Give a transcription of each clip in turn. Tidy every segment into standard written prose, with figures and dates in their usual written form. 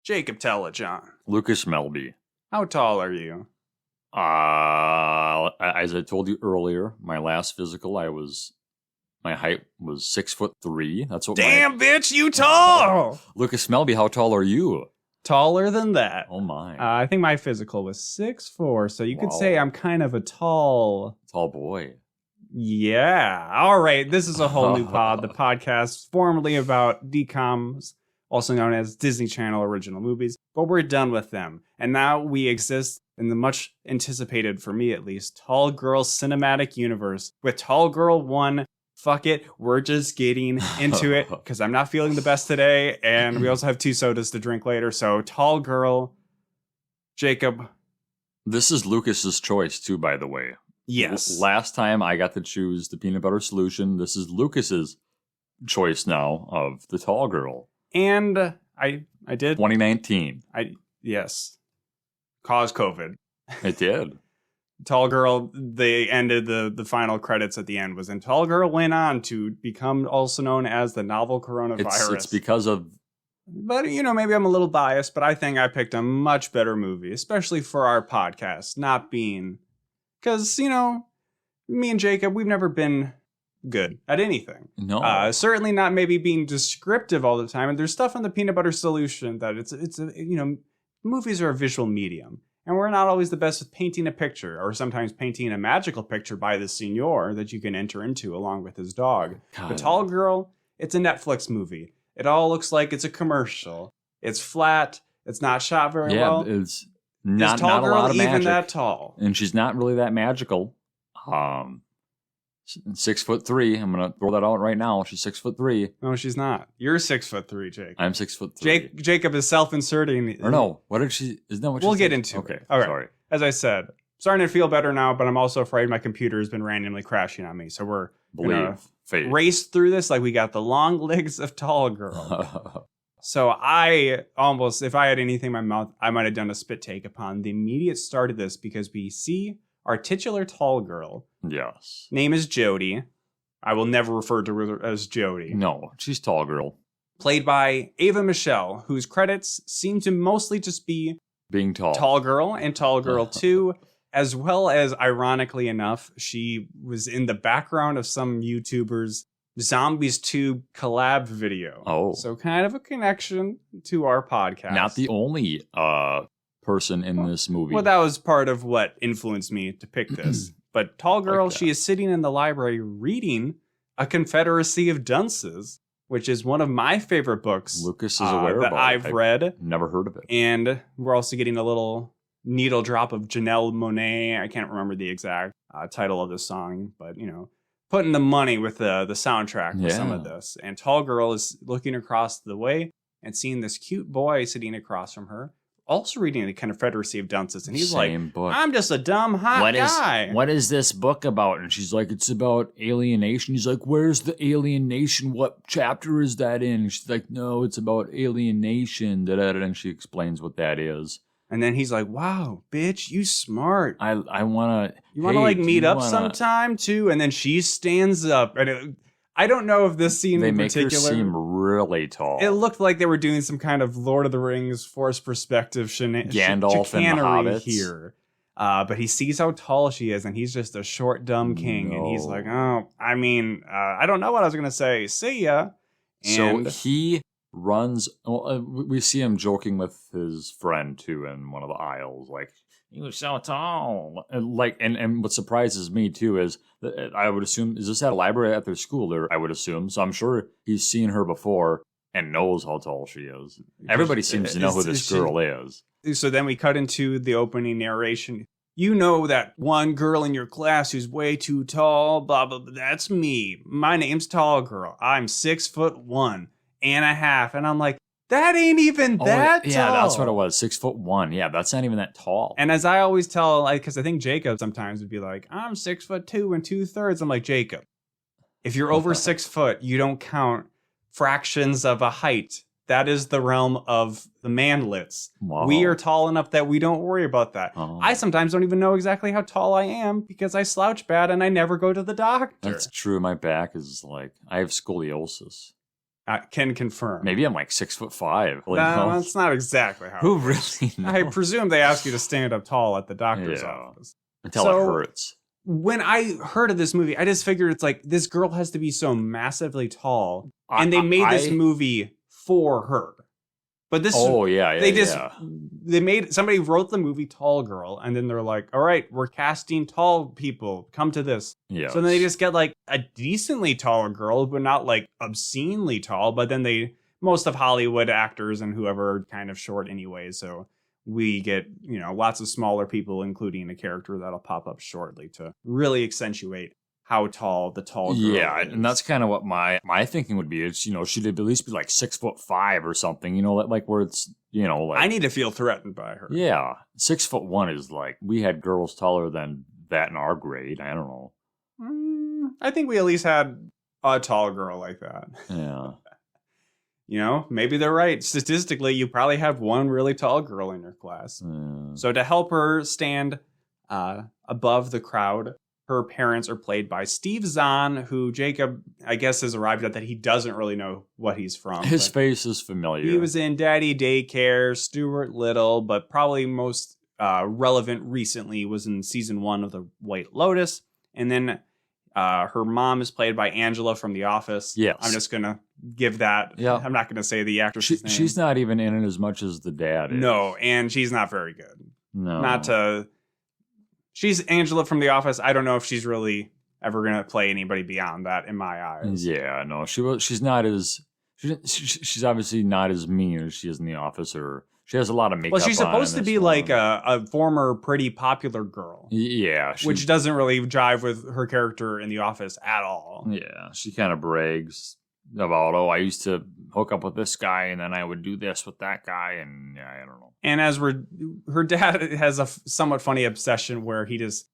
Jacob Telejohn. Lucas Melby. How tall are you? As I told you earlier, my last physical, my height was 6'3". That's what. Damn, bitch, you tall. Lucas Melby, how tall are you? Taller than that. Oh my! I think my physical was 6'4", so you could say I'm kind of a tall boy. Yeah. All right. This is a whole new pod, the podcast formerly about DCOMs, also known as Disney Channel original movies, but we're done with them. And now we exist in the much anticipated, for me at least, Tall Girl cinematic universe with Tall Girl 1. Fuck it. We're just getting into it because I'm not feeling the best today. And we also have 2 sodas to drink later. So Tall Girl, Jacob. This is Lucas's choice too, by the way. Yes. Last time I got to choose the peanut butter solution. This is Lucas's choice now of the Tall Girl. And I did. 2019. Yes. Caused COVID. It did. Tall Girl, they ended the final credits at the end was, and Tall Girl went on to become also known as the novel coronavirus. It's because of... But, maybe I'm a little biased, but I think I picked a much better movie, especially for our podcast, not being... Because, me and Jacob, we've never been good at anything. No. Certainly not maybe being descriptive all the time. And there's stuff in the peanut butter solution that movies are a visual medium. And we're not always the best at painting a picture, or sometimes painting a magical picture by the señor that you can enter into along with his dog. God. The Tall Girl, it's a Netflix movie. It all looks like it's a commercial. It's flat. It's not shot very well. Yeah, it's not Is Tall a Girl lot of magic. even that tall? And she's not really that magical. 6'3". I'm gonna throw that out right now. She's 6'3". No, she's not. You're 6'3", Jake. I'm 6'3". Jacob is self-inserting. Or no? What did she? Isn't that what we'll she get said? into Okay. it. All right. Sorry. As I said, starting to feel better now, but I'm also afraid my computer has been randomly crashing on me. So we're gonna race through this like we got the long legs of Tall Girl. So I almost, if I had anything in my mouth, I might have done a spit take upon the immediate start of this because we see our titular Tall Girl. Yes. Name is Jodie. I will never refer to her as Jodie. No, she's Tall Girl. Played by Ava Michelle, whose credits seem to mostly just be being tall. Tall Girl and Tall Girl 2, as well as, ironically enough, she was in the background of some YouTubers' Zombies 2 collab video. Oh. So kind of a connection to our podcast. Not the only person in this movie. Well, that was part of what influenced me to pick this. But Tall Girl, Like that. she is sitting in the library reading A Confederacy of Dunces, which is one of my favorite books. Lucas is aware that of I've read. Never heard of it. And we're also getting a little needle drop of Janelle Monáe. I can't remember the exact title of the song, but, putting the money with the soundtrack for some of this. And Tall Girl is looking across the way and seeing this cute boy sitting across from her, also reading A Confederacy of Dunces. And he's book. I'm just a dumb, hot guy. What is this book about? And she's like, it's about alienation. He's like, where's the alienation? What chapter is that in? And she's like, no, it's about alienation. Da-da-da. And she explains what that is. And then he's like, wow, bitch, you smart. I want to... You want to meet up sometime too? And then she stands up. And I don't know if this scene in particular... They make her seem really tall. It looked like they were doing some kind of Lord of the Rings forced perspective Gandalf and the Hobbits here. But he sees how tall she is, and he's just a short, dumb king. No. And he's like, I don't know what I was going to say. See ya. And so he runs... we see him joking with his friend, too, in one of the aisles. Like, he was so tall. And what surprises me, too, is... I would assume, is this at a library at their school? I would assume. So I'm sure he's seen her before and knows how tall she is. Everybody seems to know who this girl is. So then we cut into the opening narration. You know that one girl in your class who's way too tall, blah, blah, blah. That's me. My name's Tall Girl. I'm 6'1.5". And I'm like, that ain't even that tall. Yeah, that's what it was. 6'1". Yeah, that's not even that tall. And as I always tell, because I think Jacob sometimes would be like, I'm 6'2 2/3. I'm like, Jacob, if you're over 6 foot, you don't count fractions of a height. That is the realm of the manlets. Wow. We are tall enough that we don't worry about that. Oh. I sometimes don't even know exactly how tall I am because I slouch bad and I never go to the doctor. That's true. My back is like, I have scoliosis. can confirm. Maybe I'm like 6'5". No, that's not exactly how. Who really knows? I presume they ask you to stand up tall at the doctor's office until it hurts. When I heard of this movie, I just figured it's like this girl has to be so massively tall, and they made this movie for her. But this, somebody wrote the movie Tall Girl, and then they're like, all right, we're casting tall people, come to this. Yeah. So then they just get like a decently taller girl, but not like obscenely tall. But then most of Hollywood actors and whoever are kind of short anyway. So we get, lots of smaller people, including a character that'll pop up shortly to really accentuate how tall the tall girl is. And that's kind of what my thinking would be. It's, she'd at least be like 6'5" or something, like where it's, like. I need to feel threatened by her. Yeah. 6'1" is like, we had girls taller than that in our grade. I don't know. I think we at least had a tall girl like that. Yeah. Maybe they're right. Statistically, you probably have one really tall girl in your class. So to help her stand above the crowd, her parents are played by Steve Zahn, who Jacob, I guess, has arrived at that he doesn't really know what he's from. His face is familiar. He was in Daddy Daycare, Stuart Little, but probably most relevant recently was in season 1 of The White Lotus. And then her mom is played by Angela from The Office. Yes. I'm just going to give that. Yeah. I'm not going to say the actress's name. She's not even in it as much as the dad is. No, and she's not very good. No. She's Angela from The Office. I don't know if she's really ever going to play anybody beyond that in my eyes. Yeah, no. She's not as... She's obviously not as mean as she is in The Office, or... She has a lot of makeup on. Well, she's supposed to be like a former pretty popular girl. Yeah. Which doesn't really jive with her character in The Office at all. Yeah. She kind of brags about, I used to hook up with this guy, and then I would do this with that guy, and I don't know. And her dad has a somewhat funny obsession where it's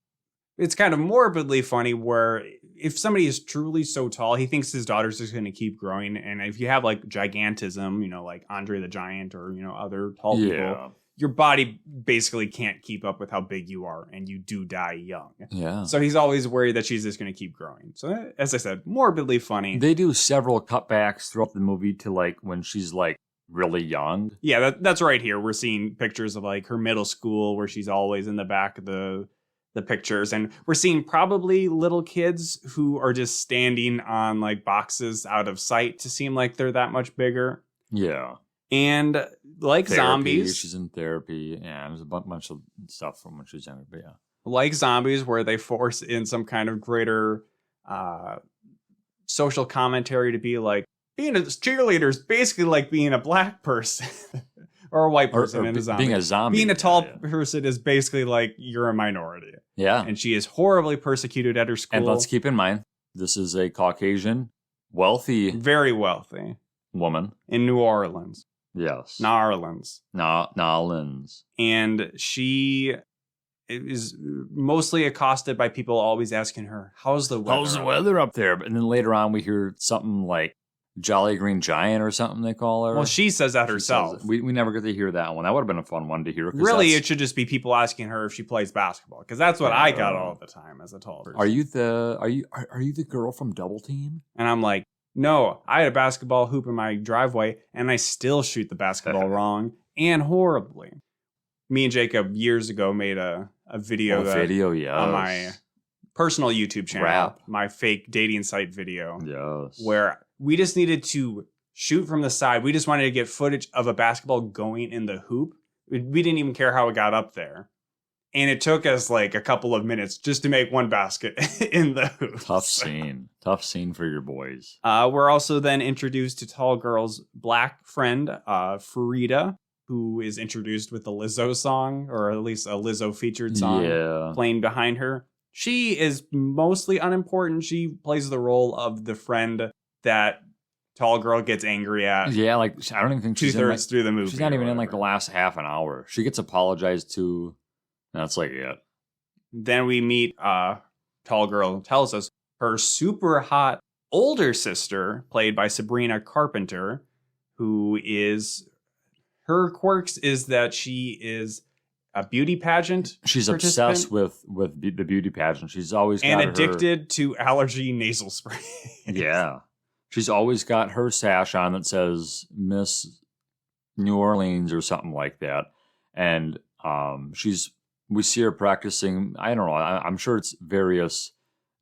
kind of morbidly funny where if somebody is truly so tall, he thinks his daughter's just going to keep growing. And if you have like gigantism, like Andre the Giant or, other tall people, your body basically can't keep up with how big you are and you do die young. Yeah. So he's always worried that she's just going to keep growing. So as I said, morbidly funny. They do several cutbacks throughout the movie to like when she's like really young. Yeah, that's right here. We're seeing pictures of like her middle school where she's always in the back of the pictures, and we're seeing probably little kids who are just standing on like boxes out of sight to seem like they're that much bigger. Yeah. And like therapy, zombies. She's in therapy. Yeah, there's a bunch of stuff from when she was younger, but yeah. Like zombies, where they force in some kind of greater social commentary to be like, being a cheerleader is basically like being a black person. Or a white person in a zombie. Being a zombie. Being a tall person is basically like you're a minority. Yeah. And she is horribly persecuted at her school. And let's keep in mind, this is a Caucasian, wealthy... Very wealthy. Woman. In New Orleans. Yes. Narlands. Narlands. And she is mostly accosted by people always asking her, how's the weather? How's the weather up there? And then later on we hear something like, Jolly Green Giant or something they call her. Well, she says that herself. We never get to hear that one. That would have been a fun one to hear. Really, it should just be people asking her if she plays basketball, because that's what I got all the time as a tall person. Are you the girl from Double Team? And I'm like, no, I had a basketball hoop in my driveway, and I still shoot the basketball wrong and horribly. Me and Jacob years ago made a video on my personal YouTube channel, my fake dating site video, where we just needed to shoot from the side. We just wanted to get footage of a basketball going in the hoop. We didn't even care how it got up there. And it took us like a couple of minutes just to make one basket in the hoop. Tough scene. Tough scene for your boys. We're also then introduced to Tall Girl's black friend, Farida, who is introduced with the Lizzo song, or at least a Lizzo featured song playing behind her. She is mostly unimportant. She plays the role of the friend that Tall Girl gets angry at. Yeah, like I don't even think she's 2/3 through the movie. She's not even in like the last half an hour. She gets apologized to. That's like it. Then we meet Tall Girl tells us her super hot older sister, played by Sabrina Carpenter, who is her quirks is that she is a beauty pageant. She's obsessed with the beauty pageant. She's always got addicted to allergy nasal spray. Yeah. She's always got her sash on that says Miss New Orleans or something like that. And we see her practicing, I don't know, I'm sure it's various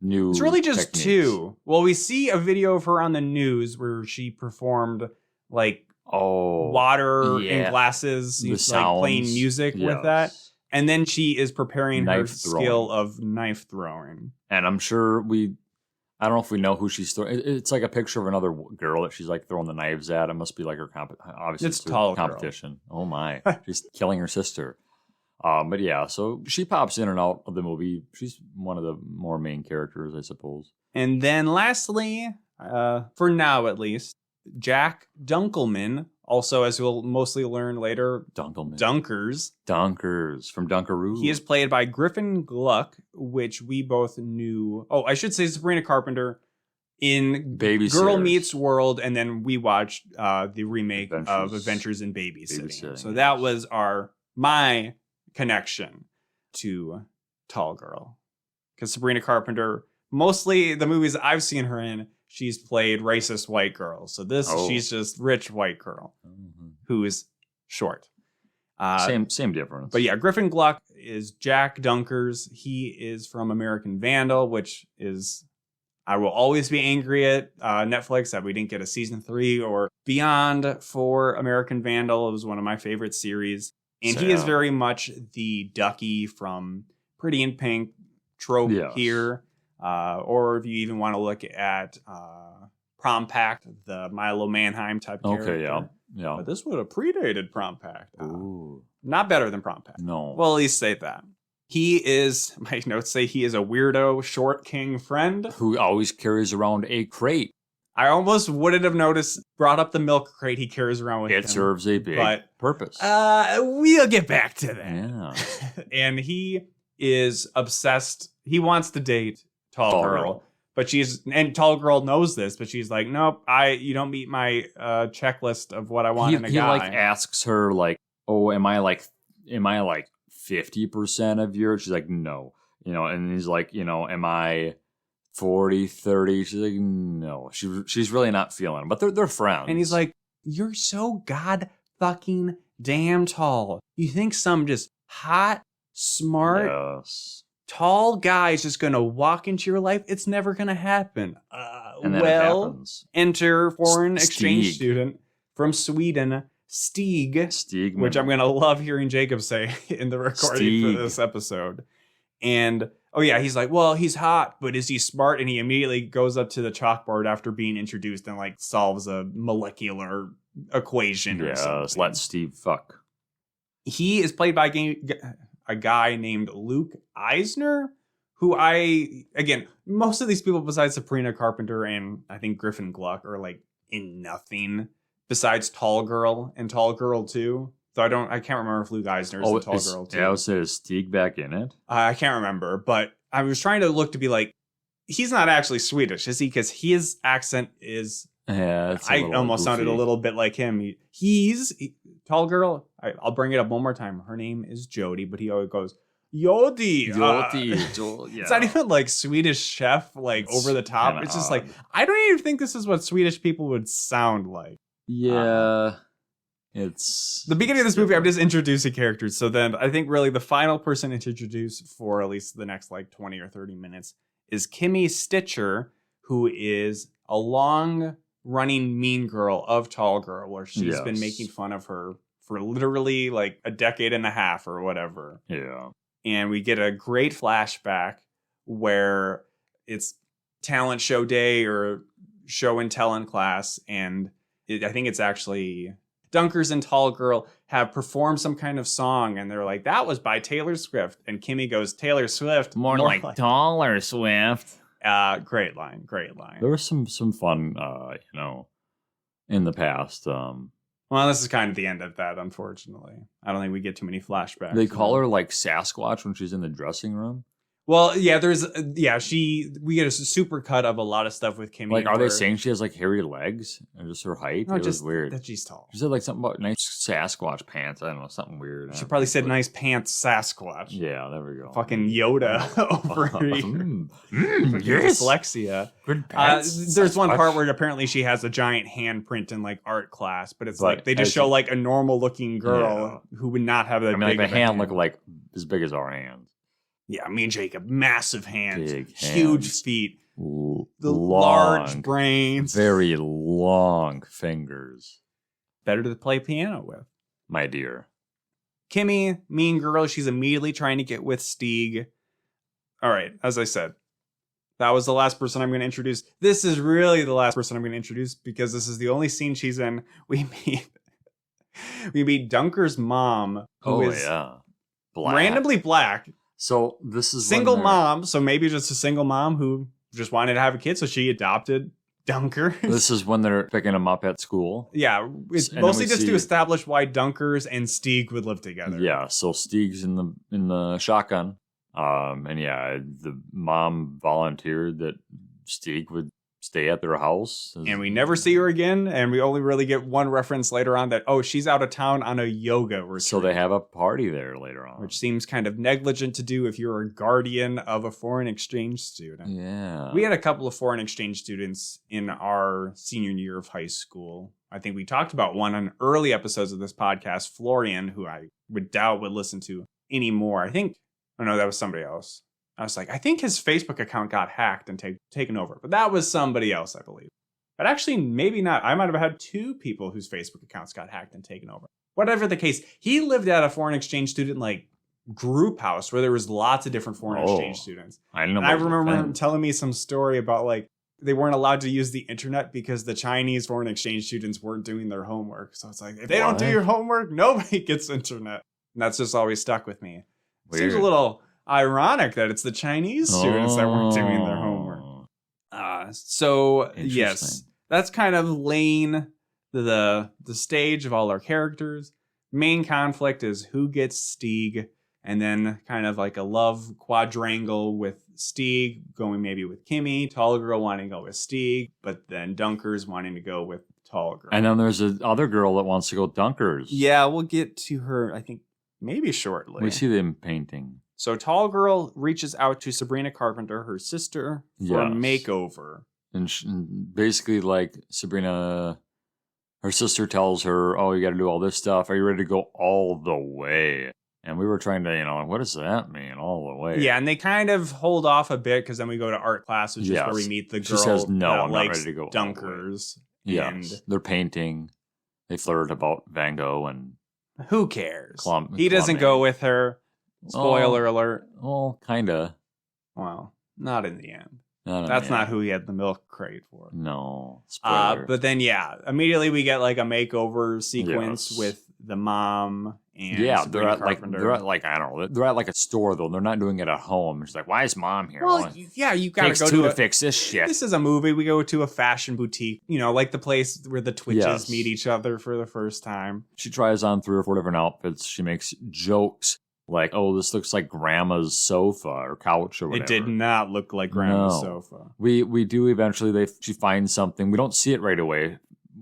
new It's really just techniques. 2. Well, we see a video of her on the news where she performed like water in glasses, The like sounds. playing music with that. And then she is preparing her Knife skill of knife throwing. And I'm sure I don't know if we know who she's throwing. It's like a picture of another girl that she's like throwing the knives at. It must be like her obviously It's tall competition. Girl. Oh my, she's killing her sister. But yeah, so she pops in and out of the movie. She's one of the more main characters, I suppose. And then lastly, for now at least, Jack Dunkelman, also as we'll mostly learn later, Dunkers from Dunkaroo. He is played by Griffin Gluck, which we both knew. Oh, I should say Sabrina Carpenter in Girl Meets World, and then we watched the remake of Adventures in Babysitting. So that was my connection to Tall Girl. Because Sabrina Carpenter, mostly the movies I've seen her in, she's played racist white girls. So she's just rich white girl who is short. Same difference. But yeah, Griffin Gluck is Jack Dunkers. He is from American Vandal, which is, I will always be angry at Netflix that we didn't get a season 3 or beyond for American Vandal. It was one of my favorite series. And he is very much the Ducky from Pretty in Pink trope here. Or if you even want to look at Prom Pact, the Milo Manheim type character. Okay, yeah. But this would have predated Prom Pact. Ooh. Not better than Prom Pact. No. Well, at least say that. He is, my notes say he is a weirdo short king friend. Who always carries around a crate. I almost wouldn't have brought up the milk crate he carries around with him. It serves a big purpose. We'll get back to that. Yeah. And he is obsessed. He wants to date Tall Girl. But Tall Girl knows this, but she's like, nope, you don't meet my checklist of what I want in a guy. He like asks her like, oh, am I like 50% of your? She's like, no, and he's like, am I 40, 30? She's like, no, she's really not feeling it, but they're friends. And he's like, you're so god fucking damn tall. You think some just hot, smart, tall guy is just going to walk into your life? It's never going to happen. And then it happens. Enter foreign exchange student from Sweden, Stig, which I'm going to love hearing Jacob say in the recording for this episode. And, he's like, well, he's hot, but is he smart? And he immediately goes up to the chalkboard after being introduced and, like, solves a molecular equation or something. Let Steve fuck. He is played by a guy named Luke Eisner, who most of these people besides Sabrina Carpenter and I think Griffin Gluck are, like, in nothing besides Tall Girl and Tall Girl 2. So I can't remember if Luke Eisner is the Tall Girl too. Yeah, I would say, is Stieg back in it? I can't remember, but I was trying to look to be like, he's not actually Swedish, is he? Because his accent is, I almost sounded a little bit like him. He's Tall Girl. I'll bring it up one more time. Her name is Jody, but he always goes, Jody. It's not even like Swedish chef, like it's over the top. It's just like, I don't even think this is what Swedish people would sound like. Yeah. It's the beginning of this movie. I'm just introducing characters. So then I think really the final person to introduce for at least the next like 20 or 30 minutes is Kimmy Stitcher, who is a long running mean girl of Tall Girl, where she's been making fun of her for literally like a decade and a half or whatever. Yeah. And we get a great flashback where it's talent show day or show and tell in class. And I think it's actually Dunkers and Tall Girl have performed some kind of song, and they're like, that was by Taylor Swift. And Kimmy goes, Taylor Swift. More like Taller Swift. Great line. There was some fun, in the past. Well, this is kind of the end of that, unfortunately. I don't think we get too many flashbacks. They call her like Sasquatch when she's in the dressing room. Well, yeah, we get a super cut of a lot of stuff with Kimmy. Like, are they saying she has like hairy legs or just her height? No, it just was weird. that she's tall. She said like something about nice Sasquatch pants. I don't know, something weird. She probably said nice pants Sasquatch. Yeah, there we go. Fucking Yoda over here. Yes. Dyslexia. Good pants. There's one part where apparently she has a giant handprint in like art class, but it's like they just show like a normal looking girl who would not have that. I mean, like the hand looked like as big as our hands. Yeah, me and Jacob, massive hands, Big huge hands. feet, the Long, large brains, very long fingers. better to play piano with. My dear. Kimmy, mean girl, she's immediately trying to get with Stieg. All right, as I said, that was the last person I'm going to introduce. This is really the last person I'm going to introduce because this is the only scene she's in. We meet Dunker's mom, who is black. randomly black. So this is single mom, so maybe just a single mom who just wanted to have a kid, so she adopted Dunker. This is when they're picking him up at school. Yeah, it's And mostly just to establish why Dunkers and Stieg would live together. Yeah, so Stieg's in the shotgun. And yeah, the mom volunteered that Stieg would stay at their house. And we never see her again, and we only really get one reference later on that, she's out of town on a yoga retreat. So they have a party there later on. Which seems kind of negligent to do if you're a guardian of a foreign exchange student. Yeah. We had a couple of foreign exchange students in our senior year of high school. I think we talked about one on early episodes of this podcast, Florian, who I would doubt would listen to anymore. No, that was somebody else. I was like, I think his Facebook account got hacked and taken over. But that was somebody else, I believe. But actually, maybe not. I might have had two people whose Facebook accounts got hacked and taken over. Whatever the case, he lived at a foreign exchange student like group house where there was lots of different foreign exchange students. I know. And I remember him telling me some story about like they weren't allowed to use the internet because the Chinese foreign exchange students weren't doing their homework. So it's like, if they don't do your homework, nobody gets internet. And that's just always stuck with me. Weird. Seems a little ironic that it's the Chinese students that weren't doing their homework. So yes, that's kind of laying the stage of all our characters. Main conflict is who gets Stieg, and then kind of like a love quadrangle with Stieg going maybe with Kimmy, tall girl wanting to go with Stieg, but then Dunkers wanting to go with tall girl. And then there's another girl that wants to go Dunkers. Yeah, we'll get to her, I think, maybe shortly. We see them painting. So Tall Girl reaches out to Sabrina Carpenter, her sister, for a makeover. And basically, like, Sabrina, her sister tells her, you got to do all this stuff. Are you ready to go all the way? And we were trying to, what does that mean, all the way? Yeah, and they kind of hold off a bit because then we go to art class, which is where we meet the girl she says, no, I'm not likes ready to go Dunkers. Yes, and they're painting. They flirt about Van Gogh and... Who cares? He doesn't go with her. Spoiler alert. Well, kind of. Well, not in the end. That's not who he had the milk crate for. No. Spoiler. But then, immediately we get like a makeover sequence with the mom and they're at like I don't know. They're at like a store though. They're not doing it at home. She's like, "Why is mom here?" Well, you gotta takes go to fix this shit. This is a movie. We go to a fashion boutique. Like the place where the Twitches meet each other for the first time. She tries on 3 or 4 different outfits. She makes jokes. Like, this looks like grandma's sofa or couch or whatever. It did not look like grandma's sofa. We do eventually, she finds something. We don't see it right away.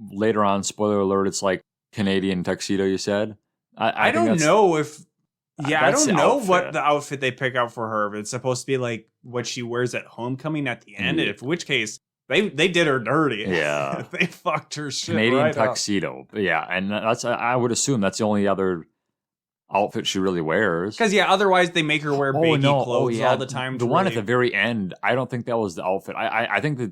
Later on, spoiler alert, it's like Canadian tuxedo, you said? I don't know if... Yeah, I don't know what the outfit they pick out for her. But it's supposed to be like what she wears at homecoming at the end. In which case, they did her dirty. Yeah. They fucked her shit Canadian tuxedo. Up. Yeah, and that's I would assume that's the only other... outfit she really wears. Because, otherwise they make her wear baggy clothes all the time. The one at the very end, I don't think that was the outfit. I think the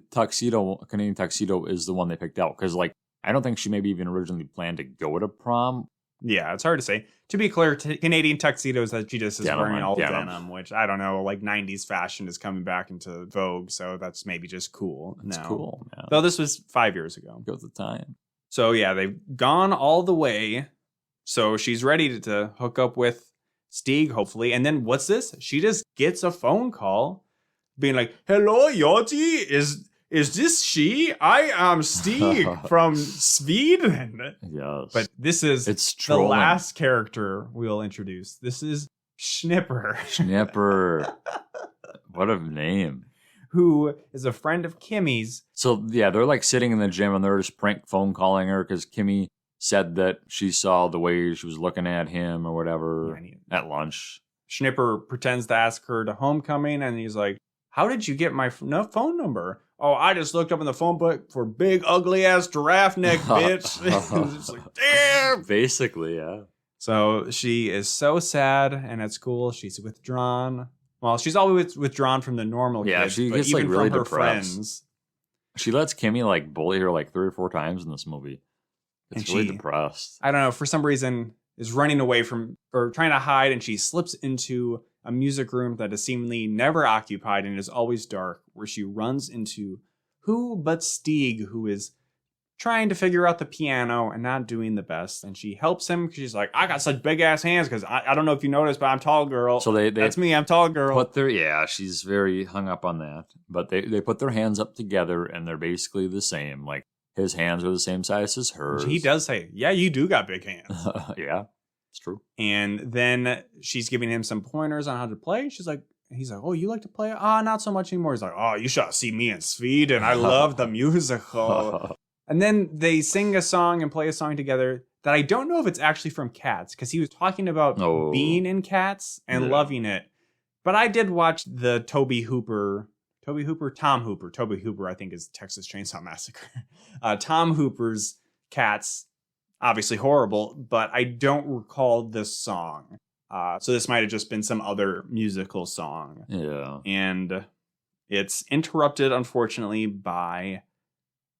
Canadian tuxedo is the one they picked out. Because, I don't think she maybe even originally planned to go to prom. Yeah, it's hard to say. To be clear, Canadian tuxedos that she just is wearing all denim, which I don't know, 90s fashion is coming back into vogue. So that's maybe just cool. It's cool. Yeah. Though this was 5 years ago. Goes the time. So, they've gone all the way. So she's ready to hook up with Stieg, hopefully. And then what's this? She just gets a phone call being like, "Hello, Yoti, is this she? I am Stieg from Sweden." Yes. But this is the last character we'll introduce. This is Schnipper. Schnipper. What a name. Who is a friend of Kimmy's. So, yeah, they're like sitting in the gym and they're just prank phone calling her because Kimmy said that she saw the way she was looking at him or whatever at lunch. Schnipper pretends to ask her to homecoming, and he's like, how did you get my phone number? Oh, I just looked up in the phone book for big, ugly-ass giraffe neck, bitch. It's like, damn! Basically, yeah. So she is so sad, and at school, she's withdrawn. Well, she's always withdrawn from the normal kids, she but gets even like really from her depressed. friends. She lets Kimmy like bully her like 3 or 4 times in this movie. It's really depressed. I don't know, for some reason, is running away from, or trying to hide, and she slips into a music room that is seemingly never occupied and is always dark, where she runs into who but Stieg, who is trying to figure out the piano and not doing the best. And she helps him because she's like, I got such big ass hands because I don't know if you noticed, but I'm tall girl. So that's me, I'm tall girl. She's very hung up on that. But they put their hands up together and they're basically the same. Like his hands are the same size as hers. He does say, yeah, you do got big hands. Yeah, it's true. And then she's giving him some pointers on how to play. He's like, oh, you like to play? Not so much anymore. He's like, oh, you should see me in Sweden. I love the musical. And then they sing a song and play a song together that I don't know if it's actually from Cats, because he was talking about being in Cats and loving it. But I did watch the Toby Hooper, I think is Texas Chainsaw Massacre. Tom Hooper's Cats, obviously horrible, but I don't recall this song. So this might have just been some other musical song. Yeah. And it's interrupted, unfortunately, by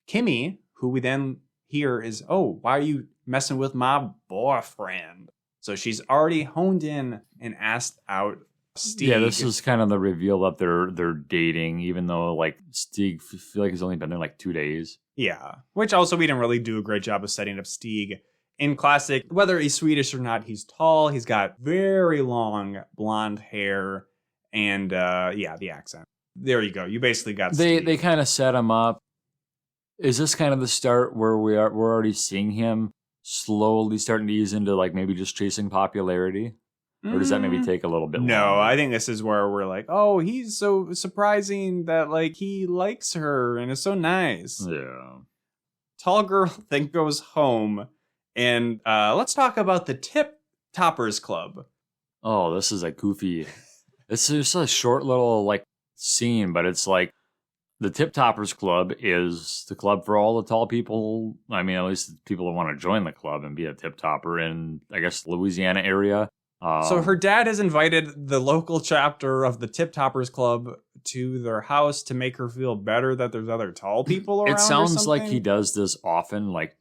Kimmy, who we then hear is, oh, why are you messing with my boyfriend? So she's already honed in and asked out Stieg. Yeah, this is kind of the reveal that they're dating, even though like Stieg feel like he's only been there like 2 days. Yeah, which also we didn't really do a great job of setting up Stieg. In classic, whether he's Swedish or not, he's tall. He's got very long blonde hair, and the accent. There you go. You basically got Stieg. They kind of set him up. Is this kind of the start where we're already seeing him slowly starting to ease into like maybe just chasing popularity? Or does that maybe take a little bit longer? No, I think this is where we're like, oh, he's so surprising that like he likes her and is so nice. Yeah. Tall girl then goes home, and let's talk about the Tip Toppers Club. Oh, this is a goofy. It's just a short little like scene, but it's like the Tip Toppers Club is the club for all the tall people. I mean, at least the people that want to join the club and be a tip topper in, I guess, Louisiana area. So her dad has invited the local chapter of the Tip Toppers Club to their house to make her feel better that there's other tall people around. It sounds like he does this often, like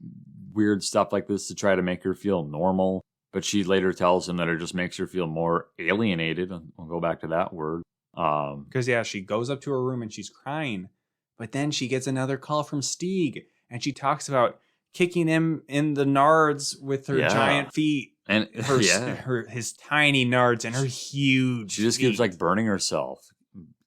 weird stuff like this to try to make her feel normal. But she later tells him that it just makes her feel more alienated. We'll go back to that word. Because she goes up to her room and she's crying, but then she gets another call from Stieg, and she talks about kicking him in the nards with her giant feet and his tiny nards and her huge. She just keeps like burning herself,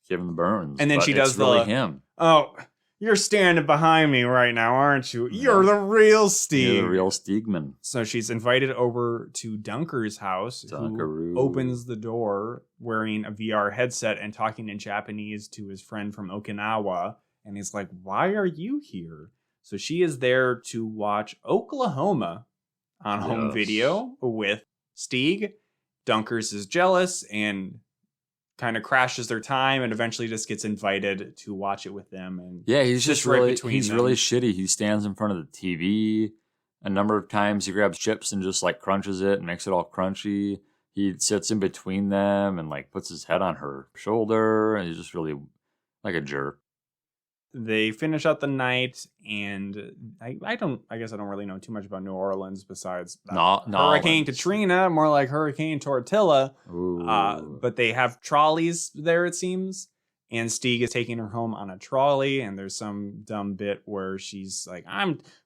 giving the burns, and then she does really him. Oh, you're standing behind me right now, aren't you? You're the real Stieg. You're the real Stiegman. So she's invited over to Dunker's house, who opens the door wearing a VR headset and talking in Japanese to his friend from Okinawa. And he's like, why are you here? So she is there to watch Oklahoma on home video with Stieg. Dunkers is jealous and kind of crashes their time and eventually just gets invited to watch it with them. And he's just really shitty. He stands in front of the TV a number of times. He grabs chips and just like crunches it and makes it all crunchy. He sits in between them and like puts his head on her shoulder, and he's just really like a jerk. They finish out the night, and I guess I don't really know too much about New Orleans besides Hurricane Katrina, more like Hurricane Tortilla. But they have trolleys there, it seems, and Stieg is taking her home on a trolley, and there's some dumb bit where she's like,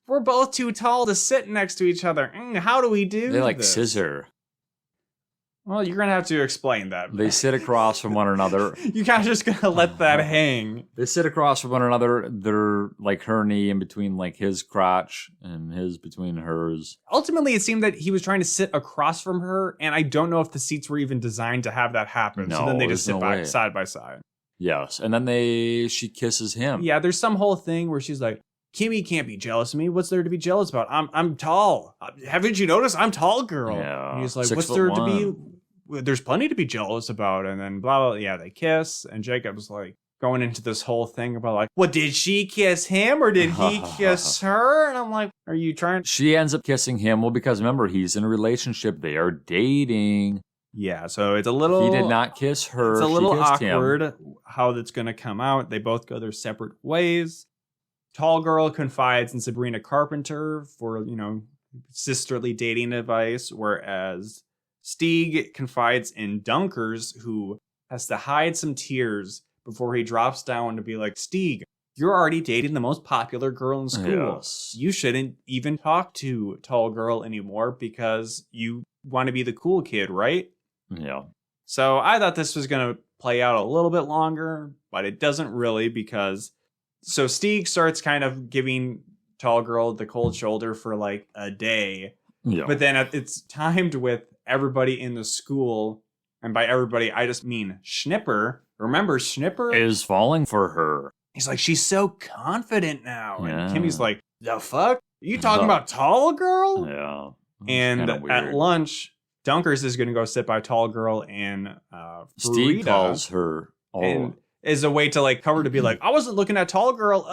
we're both too tall to sit next to each other. How do we do this? They like scissor. Well, you're going to have to explain that. They sit across from one another. You're kind of just going to let that hang. They sit across from one another. They're like her knee in between like his crotch and his between hers. Ultimately, it seemed that he was trying to sit across from her, and I don't know if the seats were even designed to have that happen. No, so then they just sit side by side. Yes. And then she kisses him. Yeah, there's some whole thing where she's like, Kimmy can't be jealous of me. What's there to be jealous about? I'm tall. Haven't you noticed? I'm tall, girl. Yeah. And he's like, what's there to be? There's plenty to be jealous about. And then blah, blah, yeah, they kiss. And Jacob's like going into this whole thing about like, well, did she kiss him or did he kiss her? And I'm like, are you trying? She ends up kissing him. Well, because remember, he's in a relationship. They are dating. Yeah, so it's a little... He did not kiss her. It's a little awkward him. how that's going to come out. They both go their separate ways. Tall girl confides in Sabrina Carpenter for, sisterly dating advice, whereas Stieg confides in Dunkers, who has to hide some tears before he drops down to be like, Stieg, you're already dating the most popular girl in school. Yes. You shouldn't even talk to tall girl anymore because you want to be the cool kid, right? Yeah. So I thought this was going to play out a little bit longer, but it doesn't really because... So Stieg starts kind of giving tall girl the cold shoulder for like a day. Yeah. But then it's timed with everybody in the school. And by everybody, I just mean Schnipper. Remember Schnipper? Is falling for her. He's like, she's so confident now. Yeah. And Kimmy's like, the fuck? Are you talking about tall girl? Yeah. And at lunch... Dunkers is going to go sit by tall girl and Steve Frida, calls her and is a way to like cover to be like, I wasn't looking at tall girl.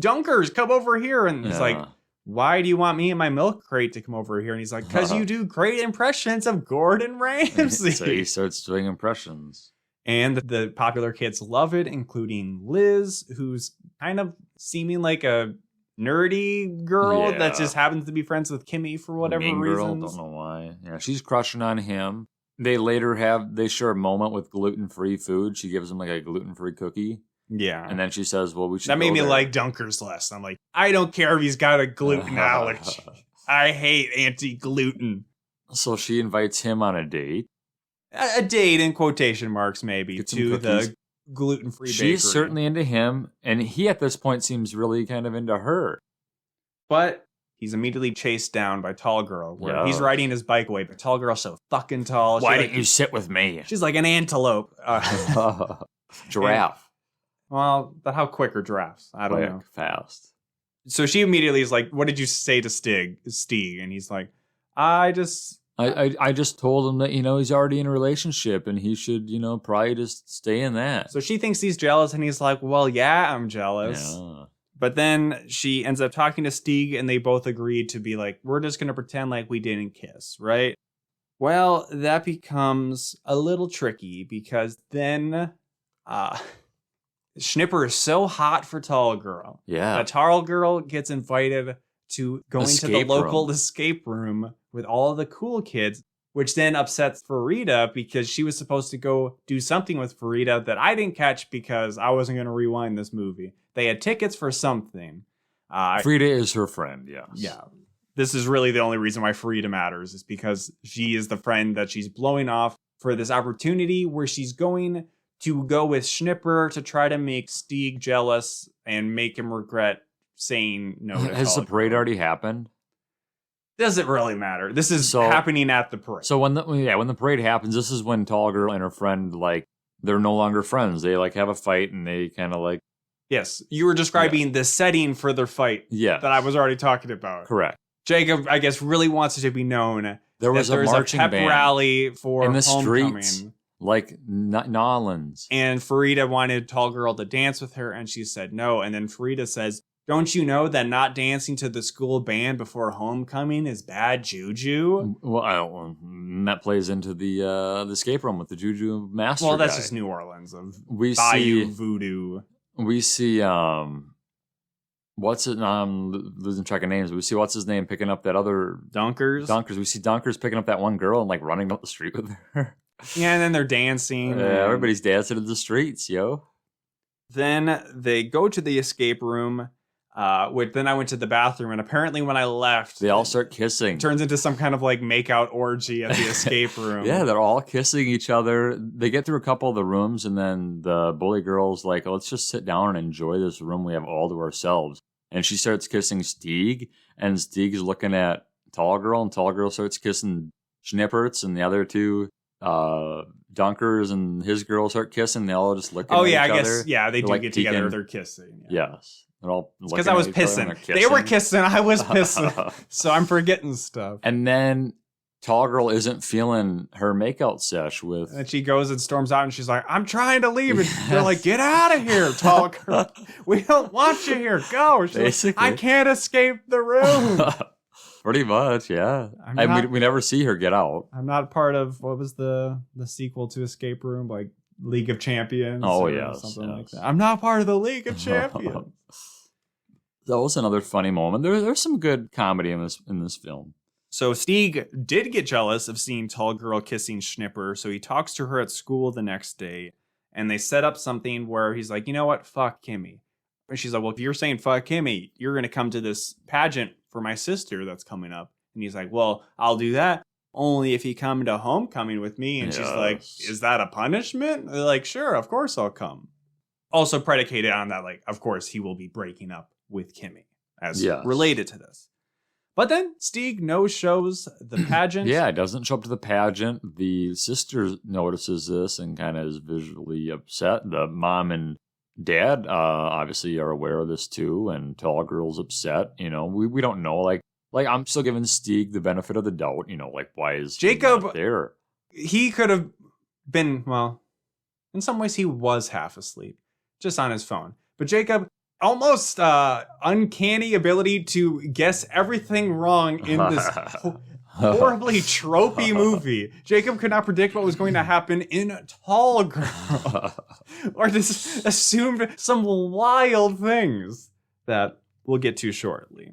Dunkers, come over here. And he's like, why do you want me and my milk crate to come over here? And he's like, because you do great impressions of Gordon Ramsay. So he starts doing impressions. And the popular kids love it, including Liz, who's kind of seeming like a nerdy girl that just happens to be friends with Kimmy for whatever reason. Don't know why. Yeah, she's crushing on him. They later they share a moment with gluten-free food. She gives him like a gluten-free cookie. Yeah. And then she says, well, we should That made me there. like Dunkers less. I'm like, I don't care if he's got a gluten allergy. I hate anti-gluten. So she invites him on a date. A date in quotation marks, maybe, to the gluten-free bakery. She's certainly into him, and he at this point seems really kind of into her. But he's immediately chased down by tall girl, where he's riding his bike away, but tall girl's so fucking tall. Why didn't you sit with me? She's like an antelope. Giraffe. But how quick are giraffes? I don't know. Fast. So she immediately is like, what did you say to Stieg? And he's like, I just told him that, he's already in a relationship and he should, probably just stay in that. So she thinks he's jealous and he's like, well, yeah, I'm jealous. Yeah. But then she ends up talking to Stieg and they both agreed to be like, we're just going to pretend like we didn't kiss, right? Well, that becomes a little tricky because then Schnipper is so hot for tall girl. Yeah. A tall girl gets invited to go into the local escape room with all the cool kids, which then upsets Farida because she was supposed to go do something with Farida that I didn't catch because I wasn't going to rewind this movie. They had tickets for something. Frida is her friend, yes. Yeah. This is really the only reason why Farida matters is because she is the friend that she's blowing off for this opportunity where she's going to go with Schnipper to try to make Stieg jealous and make him regret saying no to Has the parade already happened? Doesn't really matter. This is happening at the parade. So when the parade happens, this is when tall girl and her friend, like, they're no longer friends. They like have a fight and they kind of like. Yes, you were describing the setting for their fight. Yeah, that I was already talking about. Correct. Jacob, I guess, really wants it to be known. There was a marching pep band rally for in the homecoming. streets, like Nolans. And Farida wanted tall girl to dance with her, and she said no. And then Farida says, "Don't you know that not dancing to the school band before homecoming is bad juju?" Well, that plays into the escape room with the juju master. Well, that's guy. just New Orleans of Bayou voodoo. We see what's it? Losing track of names. We see what's his name picking up that other Dunkers. We see Dunkers picking up that one girl and like running up the street with her. Yeah, and then they're dancing. Everybody's dancing in the streets, yo. Then they go to the escape room. Then I went to the bathroom, and apparently when I left, they all start kissing. It turns into some kind of like makeout orgy at the escape room. Yeah, they're all kissing each other. They get through a couple of the rooms, and then the bully girl's like, "Let's just sit down and enjoy this room we have all to ourselves." And she starts kissing Stieg, and Stieg's looking at tall girl, and tall girl starts kissing Schnipperts, and the other two Dunkers and his girl start kissing. They all just look at each I other. guess, yeah, they do like get together. peeking. They're kissing. Yes. They're all because I was pissing. They were kissing. I was pissing. So I'm forgetting stuff. And then Tall Girl isn't feeling her makeout sesh with... And she goes and storms out and she's like, I'm trying to leave. And they're like, get out of here, Tall Girl. We don't want you here. Go. She's like, I can't escape the room. Pretty much, yeah. We never see her get out. I'm not part of, what was the sequel to Escape Room? Like League of Champions? Oh, yes. Something like that. I'm not part of the League of Champions. That was another funny moment. There's some good comedy in this film. So Stieg did get jealous of seeing Tall Girl kissing Schnipper, so he talks to her at school the next day, and they set up something where he's like, you know what, fuck Kimmy. And she's like, well, if you're saying fuck Kimmy, you're going to come to this pageant for my sister that's coming up. And he's like, well, I'll do that only if you come to homecoming with me. And she's like, is that a punishment? They're like, sure, of course I'll come. Also predicated on that, like, of course he will be breaking up with Kimmy as related to this. But then Stieg no-shows the pageant. Yeah, doesn't show up to the pageant. The sister notices this and kind of is visually upset. The mom and dad obviously are aware of this too, and Tall Girl's upset. You know, we don't know. Like I'm still giving Stieg the benefit of the doubt. You know, like why is Jacob not there? He could have been, well, in some ways he was half asleep, just on his phone. But Jacob, almost uncanny ability to guess everything wrong in this horribly tropey movie. Jacob could not predict what was going to happen in Tall Girl. Or just assumed some wild things that we'll get to shortly.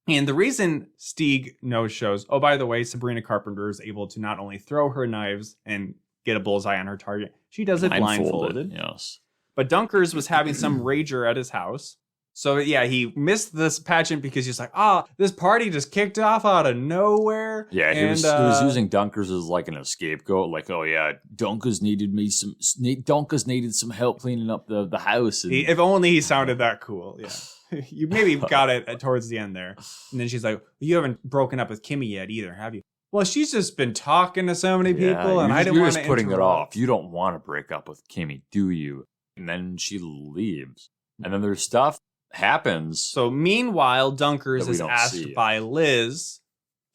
And the reason Stieg no-shows, oh, by the way, Sabrina Carpenter is able to not only throw her knives and get a bullseye on her target, she does it blindfolded. Yes. But Dunkers was having some rager at his house. So, yeah, he missed this pageant because he's like, this party just kicked off out of nowhere. Yeah, he was using Dunkers as like an scapegoat. Like, oh, yeah, Dunkers needed some help cleaning up the house. And... If only he sounded that cool, yeah. You maybe got it towards the end there. And then she's like, you haven't broken up with Kimmy yet either, have you? Well, she's just been talking to so many people, and I didn't want to interrupt. You're just putting it off. You don't want to break up with Kimmy, do you? And then she leaves. And then there's stuff happens. So meanwhile, Dunkers is asked by Liz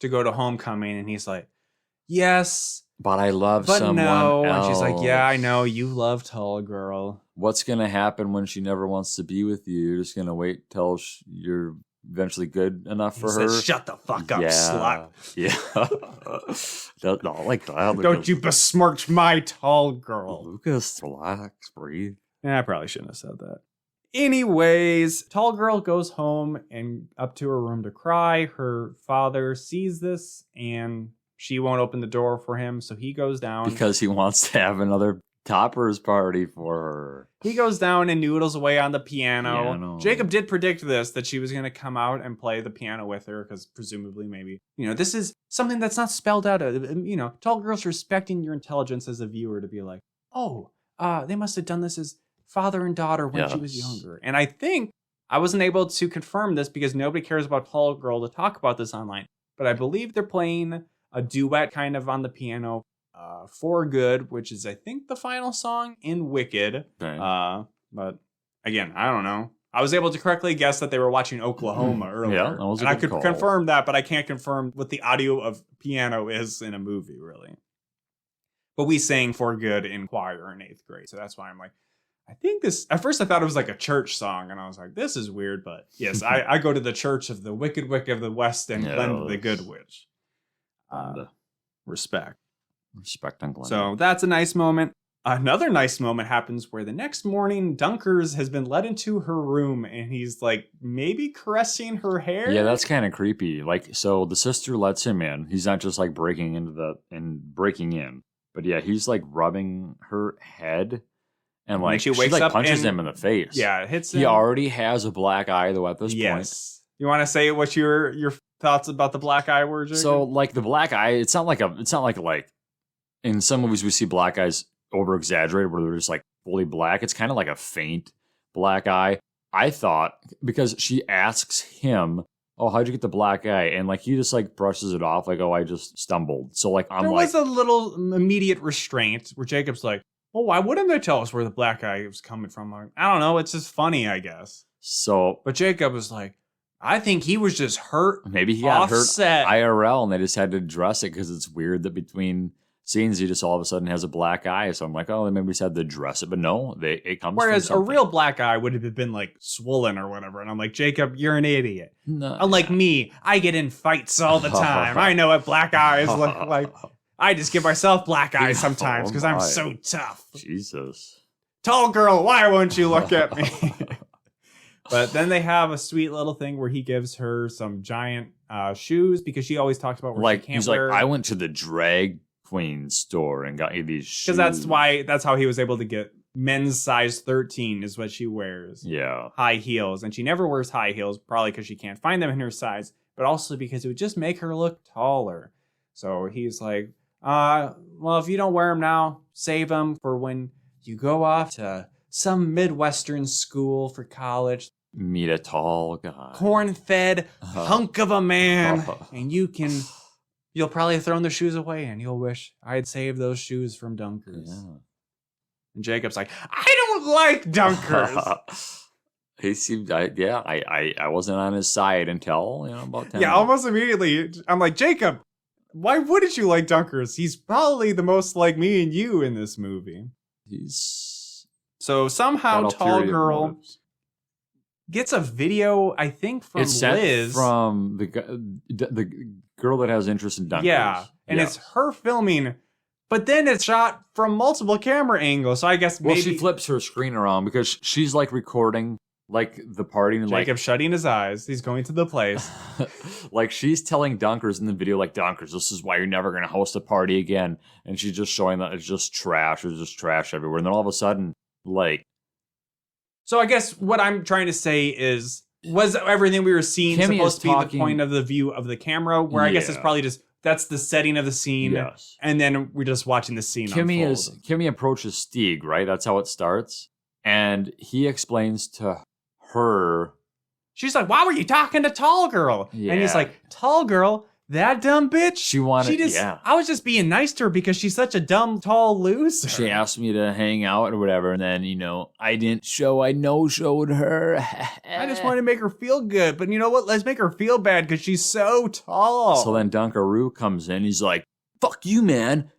to go to homecoming. And he's like, yes. But I love someone else. And she's like, yeah, I know. You love Tall Girl. What's going to happen when she never wants to be with you? You're just going to wait till you're eventually good enough for her? Shut the fuck up, slut. Yeah. Not like that. Don't you besmirch my Tall Girl. Lucas, relax, breathe. I probably shouldn't have said that. Anyways, Tall Girl goes home and up to her room to cry. Her father sees this and she won't open the door for him. So he goes down. Because he wants to have another toppers party for her. He goes down and noodles away on the piano. Jacob did predict this, that she was going to come out and play the piano with her because presumably maybe, this is something that's not spelled out. Tall Girl's respecting your intelligence as a viewer to be like, they must have done this as father and daughter when she was younger. And I think I wasn't able to confirm this because nobody cares about Tall Girl to talk about this online. But I believe they're playing a duet kind of on the piano for Good, which is, I think, the final song in Wicked. Okay. But again, I don't know. I was able to correctly guess that they were watching Oklahoma earlier. Yeah, that was a and good I could confirm that, but I can't confirm what the audio of piano is in a movie, really. But we sang For Good in choir in 8th grade. So that's why I'm like, I think this, at first I thought it was like a church song, and I was like, this is weird, but yes, I go to the church of the Wicked Witch of the West and Glen the Good Witch. Respect. Respect on Glen. So that's a nice moment. Another nice moment happens where the next morning, Dunkers has been led into her room, and he's like maybe caressing her hair. Yeah, that's kind of creepy. Like, so the sister lets him in. He's not just like breaking in, but yeah, he's like rubbing her head. And like she wakes up punches him in the face. Yeah, it hits him. He already has a black eye though at this point. You want to say what your thoughts about the black eye were, Jacob? So like the black eye, it's not like in some movies we see black eyes over exaggerated where they're just like fully black. It's kind of like a faint black eye. I thought because she asks him oh, how'd you get the black eye? And like he just like brushes it off, like, oh, I just stumbled. So like there was a little immediate restraint where Jacob's like, well, why wouldn't they tell us where the black eye was coming from? Like, I don't know. It's just funny, I guess. So, but Jacob was like, I think he was just hurt. Maybe he got offset. hurt IRL, and they just had to address it because it's weird that between scenes he just all of a sudden has a black eye. So I'm like, oh, they maybe just had to address it, but no, it comes. Whereas a real black eye would have been like swollen or whatever, and I'm like, Jacob, you're an idiot. No, unlike me, I get in fights all the time. I know what black eyes look like. I just give myself black eyes sometimes because I'm so tough. Jesus, tall girl, why won't you look at me? But then they have a sweet little thing where he gives her some giant shoes because she always talks about where like she can't he's wear. like, I went to the drag queen store and got you these shoes. Because that's how he was able to get men's size 13 is what she wears. Yeah. High heels. And she never wears high heels, probably because she can't find them in her size, but also because it would just make her look taller. So he's like, well, if you don't wear them now, save them for when you go off to some Midwestern school for college. Meet a tall guy. Corn-fed hunk of a man. And you'll probably throw the shoes away and you'll wish I'd saved those shoes from Dunkers. Yeah. And Jacob's like, I don't like Dunkers. He seemed, I wasn't on his side until, about 10 Yeah, almost immediately. I'm like, Jacob, why wouldn't you like Dunkers? He's probably the most like me and you in this movie. So somehow Tall Girl gets a video, I think, from Liz. From the girl that has interest in Dunkers. Yeah, and it's her filming, but then it's shot from multiple camera angles. So I guess maybe... Well, she flips her screen around because she's like recording like the party. And Jacob shutting his eyes. He's going to the place. Like she's telling Dunkers in the video, like, Dunkers, this is why you're never going to host a party again. And she's just showing that it's just trash. There's just trash everywhere. And then all of a sudden, like... So I guess what I'm trying to say is, was everything we were seeing supposed to be the point of the view of the camera? Where I guess it's probably just, that's the setting of the scene. Yes. And then we're just watching the scene unfold. Kimmy approaches Stieg, right? That's how it starts. And he explains to her... She's like, why were you talking to Tall Girl? Yeah. And he's like, Tall Girl? That dumb bitch? I was just being nice to her because she's such a dumb, tall loser. She asked me to hang out or whatever, and then, I didn't show, I no-showed her. I just wanted to make her feel good, but you know what? Let's make her feel bad because she's so tall. So then Dunkaroo comes in, he's like, fuck you, man.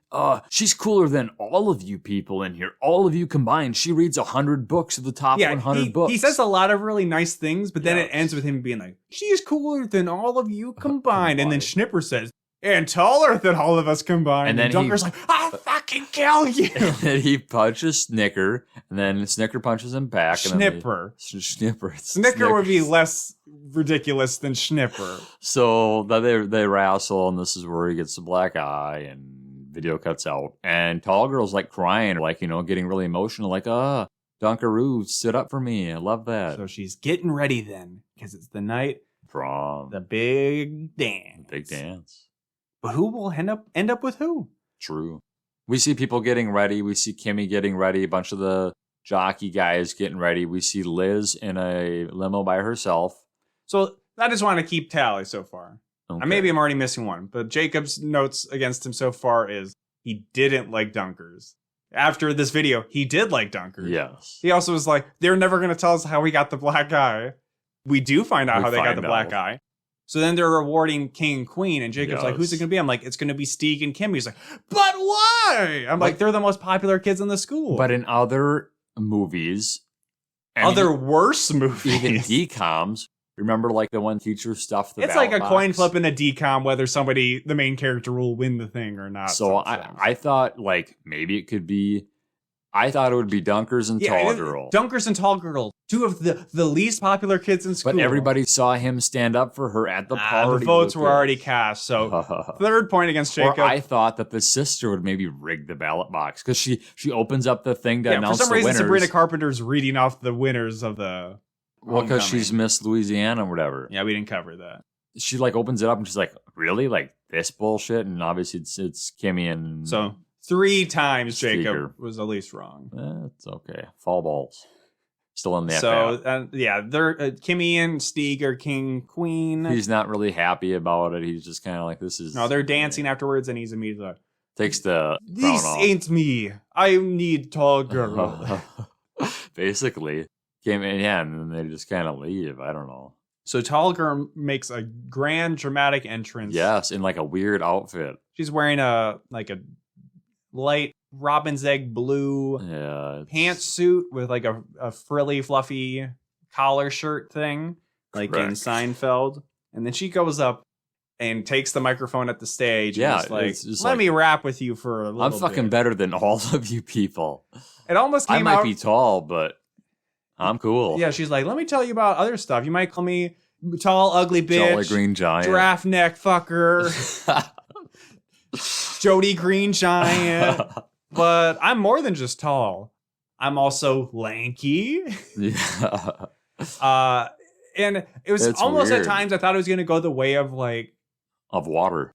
She's cooler than all of you people in here. All of you combined. She reads 100 books of the top 100 books. He says a lot of really nice things, but then it ends with him being like, she's cooler than all of you combined. And then Schnipper says, and taller than all of us combined. And then Dunker's like, I'll fucking kill you. And then he punches Snicker, and then Snicker punches him back. Snipper. Snicker would be less ridiculous than Schnipper. So they wrestle, and this is where he gets the black eye, and video cuts out. And Tall Girl's like crying, like, getting really emotional, like, Dunkaroo, sit up for me. I love that. So she's getting ready then, because it's the night from the big dance. Big dance. But who will end up with who? True. We see people getting ready. We see Kimmy getting ready. A bunch of the jockey guys getting ready. We see Liz in a limo by herself. So I just want to keep tally so far. Okay. Maybe I'm already missing one, but Jacob's notes against him so far is he didn't like Dunkers. After this video, he did like Dunkers. Yes. He also was like, they're never going to tell us how he got the black eye. We do find out how they got the black eye. So then they're rewarding King and Queen, and Jacob's like, who's it going to be? I'm like, it's going to be Stieg and Kim. He's like, but why? I'm like, they're the most popular kids in the school. But in other movies... worse movies. Even DCOMs... Remember, like, the one teacher stuffed the It's ballot like a box? coin flip in a DCOM whether the main character will win the thing or not. So I thought, like, maybe it could be... I thought it would be Dunkers and Tall Girl. Dunkers and Tall Girl. Two of the least popular kids in school. But everybody saw him stand up for her at the party. The votes were already cast. So third point against Jacob. Or I thought that the sister would maybe rig the ballot box. Because she opens up the thing to announce the winners. For some reason, Sabrina Carpenter's reading off the winners of the... Well, because she's Miss Louisiana or whatever. Yeah, we didn't cover that. She, like, opens it up and she's like, really? Like, this bullshit? And obviously it's Kimmy and... So... 3 times Jacob was at least wrong. It's okay. Fall balls. Still in that. So they're Kimmy and Stieg are king queen. He's not really happy about it. He's just kind of like, this is. No, they're dancing afterwards, and he's immediately like, takes the. This ain't me. I need tall girl. Basically, came in, and then they just kind of leave. I don't know. So tall girl makes a grand dramatic entrance. Yes, in like a weird outfit. She's wearing a light robin's egg blue pantsuit with like a frilly, fluffy collar shirt thing, like in Seinfeld. And then she goes up and takes the microphone at the stage. Yeah, and let me rap with you for a little I'm fucking better than all of you people. It almost came I might be tall, but I'm cool. Yeah, she's like, let me tell you about other stuff. You might call me tall, ugly bitch, Jolly green giant, giraffe neck fucker, Jody Green Giant. But I'm more than just tall. I'm also lanky. Yeah. And it was almost weird. At times I thought it was going to go the way of water.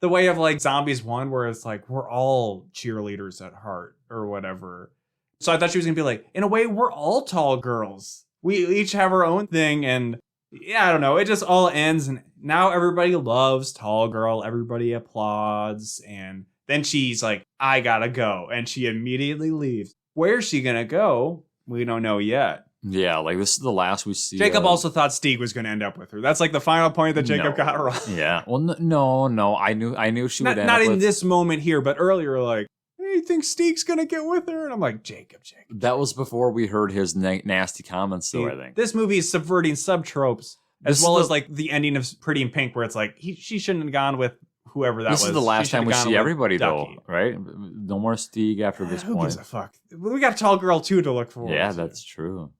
The way of Zombies 1, where it's like, we're all cheerleaders at heart or whatever. So I thought she was going to be like, in a way, we're all tall girls. We each have our own thing. And yeah, I don't know. It just all ends. And now everybody loves tall girl. Everybody applauds. And then she's like, I gotta go. And she immediately leaves. Where's she gonna go? We don't know yet. Yeah, this is the last we see. Jacob also thought Stieg was gonna end up with her. That's the final point that Jacob got wrong. Yeah. Well, no. I knew she would end up not in this moment here, but earlier, hey, you think Stieg's gonna get with her? And I'm like, Jacob. That was before we heard his nasty comments, though, I think. This movie is subverting subtropes, as well as the ending of Pretty in Pink, where it's like, she shouldn't have gone with whoever that was. This is the last time we see everybody, though, right? No more Stieg after this point. Who gives a fuck? We got a tall girl, too, to look forward to. Yeah, that's true.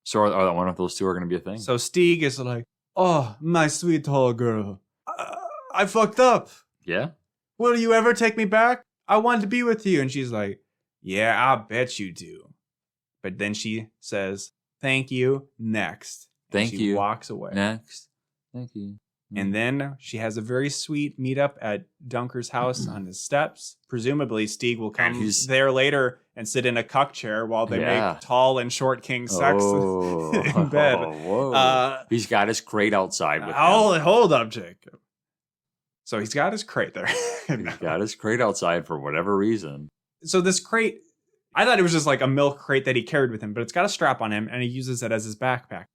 So I wonder if those two are going to be a thing. So Stieg is like, oh, my sweet tall girl. I fucked up. Yeah? Will you ever take me back? I want to be with you. And she's like, yeah, I bet you do. But then she says, thank you, next. Thank you. She walks away. Next. Thank you. And then she has a very sweet meetup at Dunker's house on his steps. Presumably, Stieg will come there later and sit in a cuck chair while they make tall and short king sex in bed. Whoa. He's got his crate outside with him. Hold up, Jacob. So he's got his crate there. He's got his crate outside for whatever reason. So this crate, I thought it was just a milk crate that he carried with him, but it's got a strap on him and he uses it as his backpack.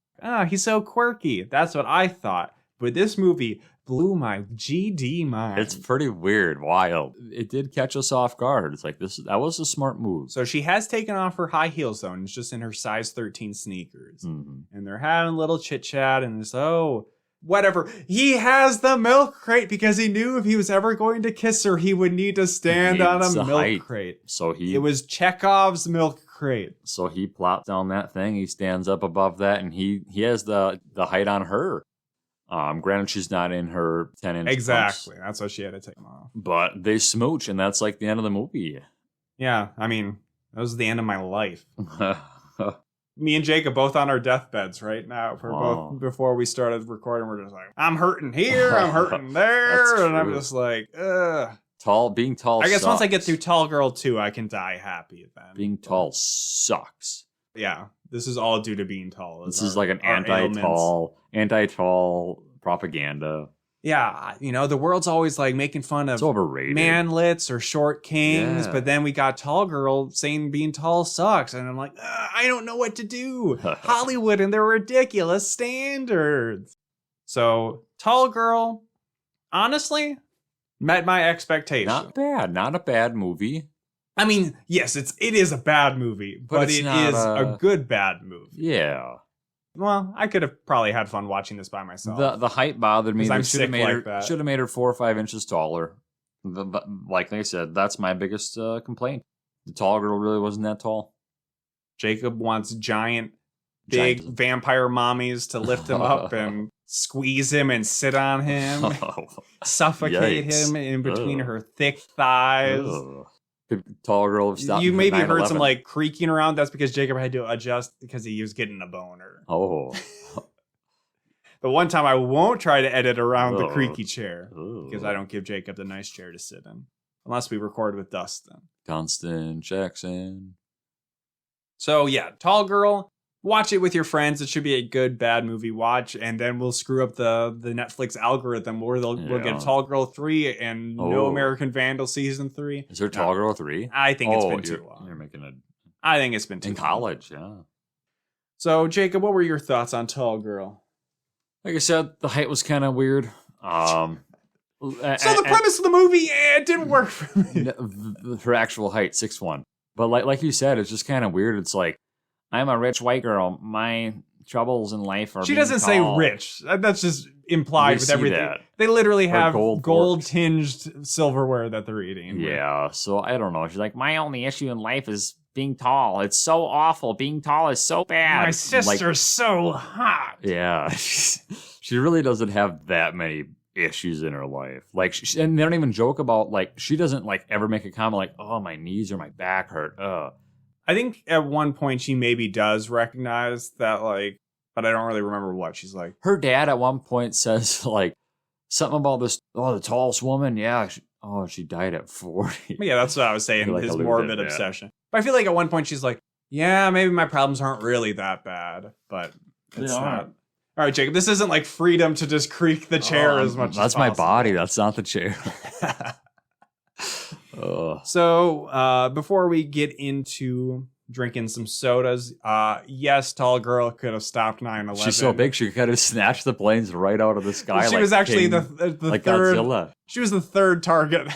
He's so quirky. That's what I thought. But this movie blew my GD mind. It's pretty weird, wild. It did catch us off guard. It's like that was a smart move. So she has taken off her high heels though, and it's just in her size 13 sneakers. Mm-hmm. And they're having a little chit chat, and it's whatever. He has the milk crate because he knew if he was ever going to kiss her, he would need to stand on a milk crate. So it was Chekhov's milk crate. So he plops down that thing. He stands up above that, and he has the height on her. Granted, she's not in her 10-inch Exactly. pumps, that's why she had to take them off. But they smooch, and that's the end of the movie. Yeah, I mean, that was the end of my life. Me and Jacob both on our deathbeds right now. Both before we started recording. We're just like, I'm hurting here, I'm hurting there, and I'm just like, ugh. Being tall. I guess sucks. Once I get through Tall Girl 2, I can die happy then. Being tall sucks. Yeah, this is all due to being tall. This is like an anti-tall propaganda. Yeah, the world's always making fun of overrated manlets or short kings, but then we got tall girl saying being tall sucks, and I'm like, I don't know what to do. Hollywood and their ridiculous standards. So tall girl, honestly, met my expectations. Not bad, not a bad movie. I mean, yes, it is a bad movie, but it is a good bad movie. Yeah. Well, I could have probably had fun watching this by myself. The height bothered me. I'm sick like that. Should have made her 4 or 5 inches taller. Like I said, that's my biggest complaint. The tall girl really wasn't that tall. Jacob wants giant vampire mommies to lift him up and squeeze him and sit on him, suffocate him in between her thick thighs. Tall girl stopped. You maybe heard some creaking around. That's because Jacob had to adjust because he was getting a boner. Oh. The one time I won't try to edit around the creaky chair because I don't give Jacob the nice chair to sit in unless we record with Dustin Jackson. So yeah, Tall Girl. Watch it with your friends. It should be a good, bad movie watch, and then we'll screw up the Netflix algorithm where we'll get Tall Girl 3 and No American Vandal Season 3. Is there Tall Girl 3? I think it's been too long. You're making it. I think it's been too long. In college, yeah. So, Jacob, what were your thoughts on Tall Girl? Like I said, the height was kind of weird. So the premise of the movie, it didn't work for me. Her actual height, 6'1". But like you said, it's just kind of weird. It's like, I'm a rich white girl. My troubles in life are. She doesn't say rich. That's just implied with everything. That. They literally have gold tinged silverware that they're eating. Yeah, so I don't know. She's like, my only issue in life is being tall. It's so awful. Being tall is so bad. My sister's so hot. Yeah, she really doesn't have that many issues in her life. Like, and they don't even joke about, like, she doesn't like ever make a comment like, oh, my knees or my back hurt. I think at one point she maybe does recognize that, like, but I don't really remember what she's like. Her dad at one point says, like, something about this, the tallest woman. Yeah. She died at 40. Yeah, that's what I was saying, his morbid obsession. But I feel like at one point she's like, yeah, maybe my problems aren't really that bad, but it's not. All right, Jacob, this isn't like freedom to just creak the chair as much as possible. That's my body. That's not the chair. So before we get into drinking some sodas, yes, Tall Girl could have stopped 9/11. She's so big she could have snatched the planes right out of the sky. She was actually the like third. Godzilla. She was the third target.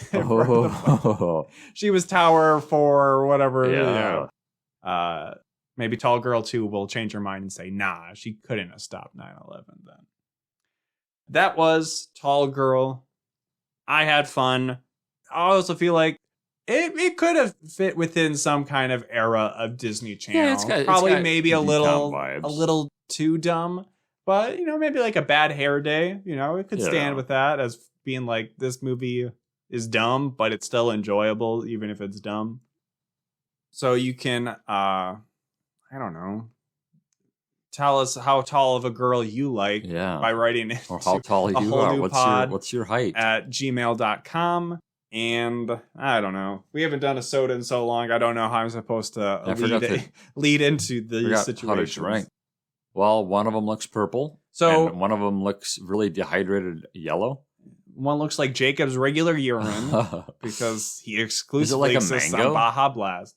She was Tower 4 or whatever. Yeah. Maybe Tall Girl 2 will change her mind and say, nah, she couldn't have stopped 9/11 then. That was Tall Girl. I had fun. I also feel like it could have fit within some kind of era of Disney Channel. Yeah, probably maybe a little too dumb, but maybe like a Bad Hair Day. It could stand with that as being like, this movie is dumb, but it's still enjoyable even if it's dumb. So you can I don't know, tell us how tall of a girl you like by writing it. Or how tall you are. What's your height? At gmail.com. And I don't know. We haven't done a soda in so long. I don't know how I'm supposed to lead into the situation. Well, one of them looks purple. And one of them looks really dehydrated yellow. One looks like Jacob's regular urine because he exclusively exists on Baja Blast.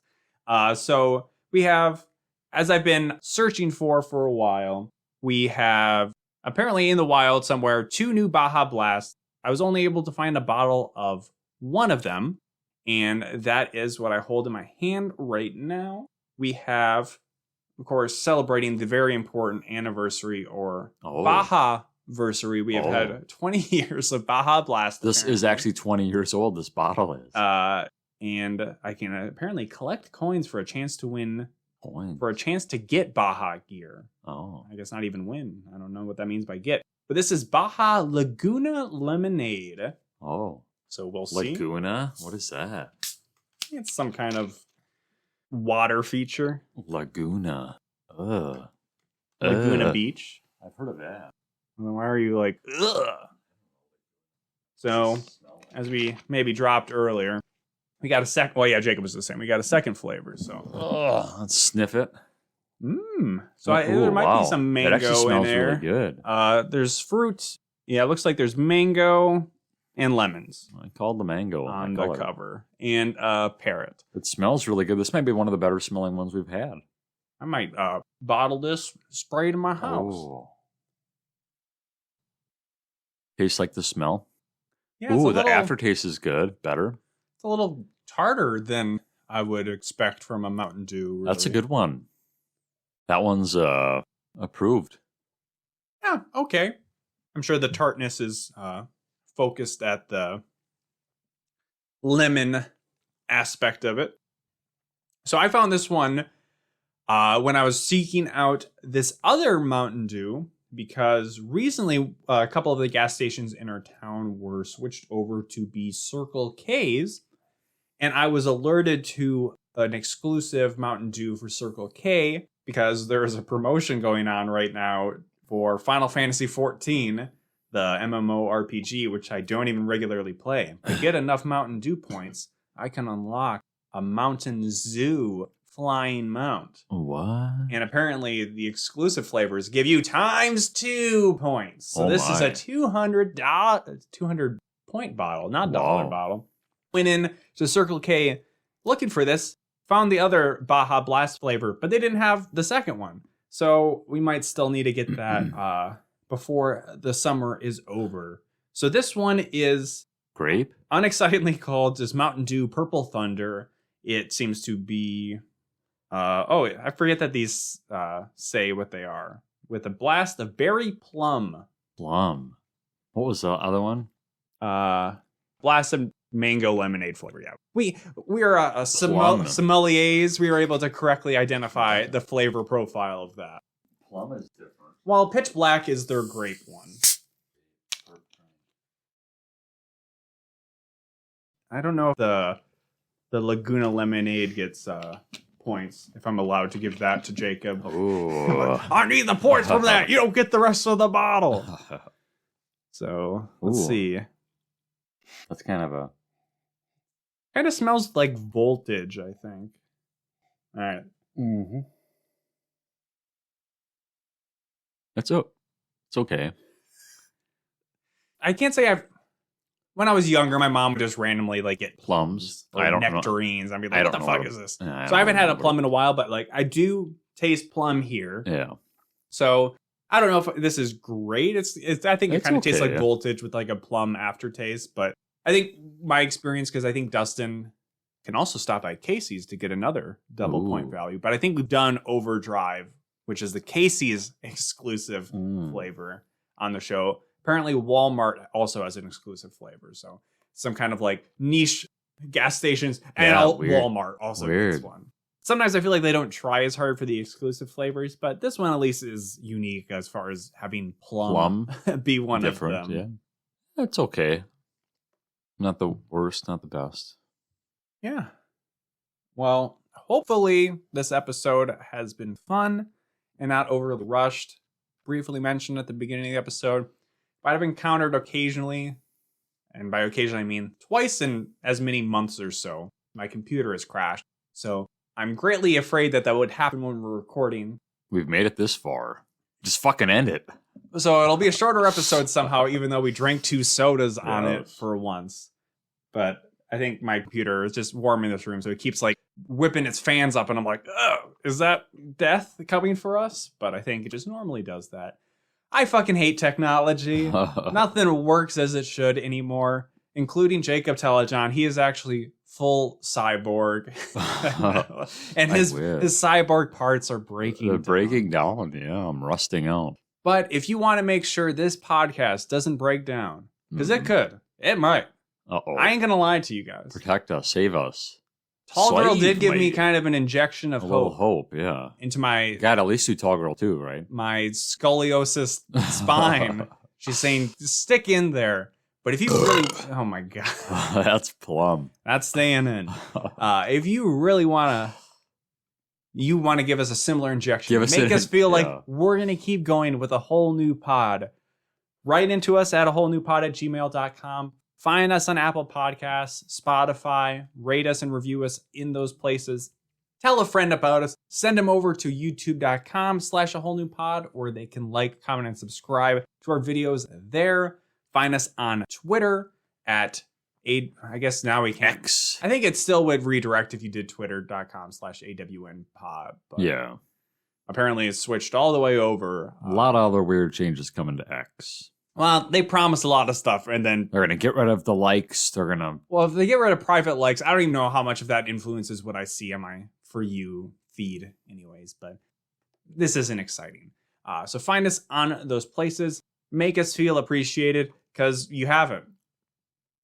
So we have, as I've been searching for a while, we have apparently in the wild somewhere 2 new Baja Blasts. I was only able to find a bottle of one of them, and that is what I hold in my hand right now. We have, of course, celebrating the very important anniversary or Baja-versary. We have had 20 years of Baja Blast. This is actually 20 years old, this bottle is. And I can apparently collect coins for a chance to win. For a chance to get Baja gear. I guess not even win. I don't know what that means by get. But this is Baja Laguna Lemonade. So we'll see. Laguna? What is that? It's some kind of water feature. Laguna. Laguna Beach. I've heard of that. Well, then why are you like, ugh? So, as we maybe dropped earlier, we got a second. Well, yeah, Jacob was the same. We got a second flavor. So, let's sniff it. So there might be some mango that actually smells in there. Really good. There's fruit. Yeah, it looks like there's mango and lemons. I called the mango on the cover, and parrot. It smells really good. This might be one of the better smelling ones we've had. I might bottle this, spray it in my house. Tastes like the smell. Yeah, the aftertaste is good. Better. It's a little tartar than I would expect from a Mountain Dew. Really. That's a good one. That one's approved. Yeah, okay. I'm sure the tartness is focused at the lemon aspect of it. So I found this one when I was seeking out this other Mountain Dew, because recently a couple of the gas stations in our town were switched over to be Circle K's, and I was alerted to an exclusive Mountain Dew for Circle K because there is a promotion going on right now for Final Fantasy XIV, the MMORPG, which I don't even regularly play. If I get enough Mountain Dew points, I can unlock a Mountain Zoo Flying Mount. What? And apparently the exclusive flavors give you times 2 points. So this is a 200 point bottle, not dollar bottle. Went in to Circle K looking for this, found the other Baja Blast flavor, but they didn't have the second one. So we might still need to get that before the summer is over. So this one is grape, unexcitingly called just Mountain Dew Purple Thunder. It seems to be I forget that these say what they are. With a blast of berry plum. Plum. What was the other one? Blast of mango lemonade flavor. Yeah, we are sommeliers. We were able to correctly identify the flavor profile of that. Plum is different. Well, Pitch Black is their grape one. I don't know if the Laguna lemonade gets points. If I'm allowed to give that to Jacob. Ooh. I need the points from that. You don't get the rest of the bottle. So let's see. That's kind of smells like voltage, I think. All right. Mm-hmm. It's okay. I can't say when I was younger, my mom would just randomly get plums, or nectarines. I'd be like, what the fuck is this? So I haven't had a plum in a while, but I do taste plum here. Yeah. So I don't know if this is great. I think it kind of tastes like voltage with a plum aftertaste, but I think my experience, because I think Dustin can also stop by Casey's to get another double point value, but I think we've done Overdrive, which is the Casey's exclusive flavor on the show. Apparently Walmart also has an exclusive flavor, so some kind of niche gas stations and Walmart also gets one. Sometimes I feel like they don't try as hard for the exclusive flavors, but this one at least is unique as far as having plum be one different of them. Yeah, that's okay. Not the worst, not the best. Yeah. Well, hopefully this episode has been fun and not overly rushed. Briefly mentioned at the beginning of the episode, but I've encountered occasionally, and by occasionally I mean twice in as many months or so, my computer has crashed. So I'm greatly afraid that would happen when we're recording. We've made it this far. Just fucking end it. So it'll be a shorter episode somehow, even though we drank 2 sodas on it for once. But I think my computer is just warm in this room, so it keeps whipping its fans up, and I'm like, oh, is that death coming for us? But I think it just normally does that. I fucking hate technology. Nothing works as it should anymore, including Jacob Telejohn. He is actually full cyborg. And his cyborg parts are breaking down. Breaking down, yeah. I'm rusting out. But if you want to make sure this podcast doesn't break down, because it could. It might. Uh-oh. I ain't going to lie to you guys. Protect us. Save us. Tall Girl did give me kind of an injection of hope, yeah. Into my... God, at least do Tall Girl too, right? My scoliosis spine. She's saying, stick in there. But if you really... Oh, my God. That's plum. That's staying in. If you really want to give us a similar injection, make us feel like we're going to keep going with a whole new pod, write into us at awholenewpod@gmail.com. Find us on Apple Podcasts, Spotify, rate us and review us in those places. Tell a friend about us. Send them over to youtube.com/awholenewpod, where they can comment, and subscribe to our videos there. Find us on Twitter at I guess now we can't. X. I think it still would redirect if you did twitter.com/AWNpod. Yeah. Apparently it's switched all the way over. A lot of other weird changes coming to X. Well, they promise a lot of stuff, and then... They're going to get rid of the likes. They're going to... Well, if they get rid of private likes, I don't even know how much of that influences what I see on my For You feed anyways, but this isn't exciting. So find us on those places. Make us feel appreciated, because you haven't.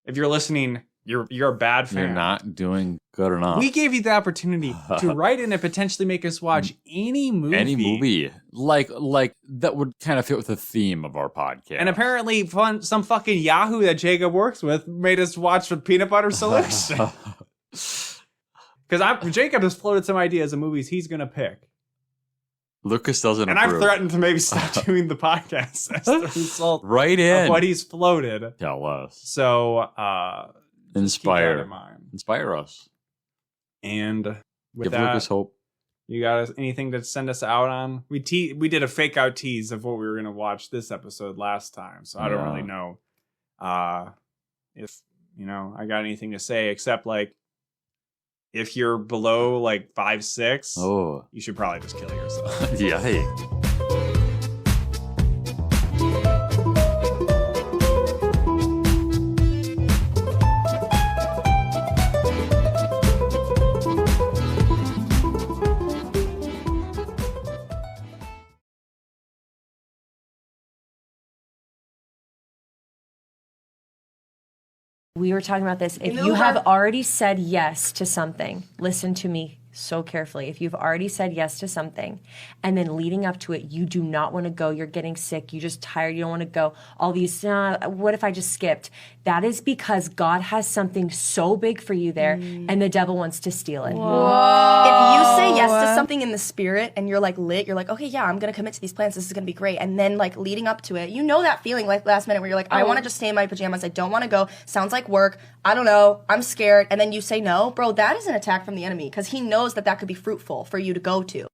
If you're listening, you're a bad fan. You're not doing good enough. We gave you the opportunity to write in and potentially make us watch any movie. Any movie. Like that would kind of fit with the theme of our podcast. And apparently some fucking Yahoo that Jacob works with made us watch the Peanut Butter Solution. Because Jacob has floated some ideas of movies he's going to pick. Lucas doesn't And approve. I've threatened to maybe stop doing the podcast as the result right in. of what he's floated. Tell us. So, inspire. Keep that in mind. Inspire us. And with Give Lucas hope. You got anything to send us out on? We did a fake out tease of what we were going to watch this episode last time, so I don't really know if I got anything to say except like if you're below like 5'6", you should probably just kill yourself. Yeah. We were talking about this. If you have already said yes to something, listen to me so carefully. If you've already said yes to something and then leading up to it, you do not want to go, you're getting sick, you're just tired, you don't want to go, all these, what if I just skipped? That is because God has something so big for you there and the devil wants to steal it. Whoa. If you say yes to something in the spirit and you're like lit, you're like, okay, yeah, I'm going to commit to these plans, this is going to be great. And then like leading up to it, you know that feeling like last minute where you're like, I want to just stay in my pajamas, I don't want to go, sounds like work, I don't know, I'm scared. And then you say no, bro, that is an attack from the enemy because he knows that could be fruitful for you to go to.